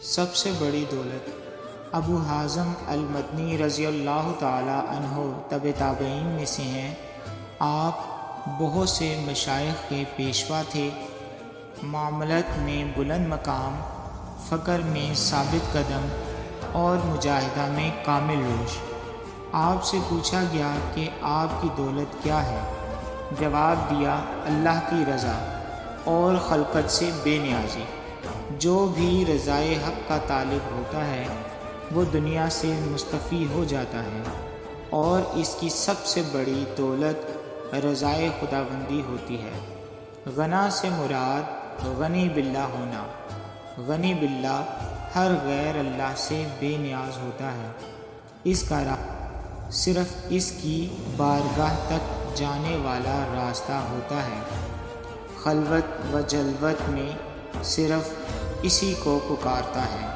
سب سے بڑی دولت۔ ابو حازم المدنی رضی اللہ تعالی عنہ تبع تابعین میں سے ہیں۔ آپ بہت سے مشائخ کے پیشوا تھے۔ معاملت میں بلند مقام، فقر میں ثابت قدم اور مجاہدہ میں کامل روش۔ آپ سے پوچھا گیا کہ آپ کی دولت کیا ہے؟ جواب دیا، اللہ کی رضا اور خلقت سے بے نیازی۔ جو بھی رضائے حق کا طالب ہوتا ہے وہ دنیا سے مستفی ہو جاتا ہے، اور اس کی سب سے بڑی دولت رضائے خداوندی ہوتی ہے۔ غنا سے مراد غنی باللہ ہونا۔ غنی باللہ ہر غیر اللہ سے بے نیاز ہوتا ہے۔ اس کا صرف اس کی بارگاہ تک جانے والا راستہ ہوتا ہے۔ خلوت و جلوت میں صرف اسی کو پکارتا ہے۔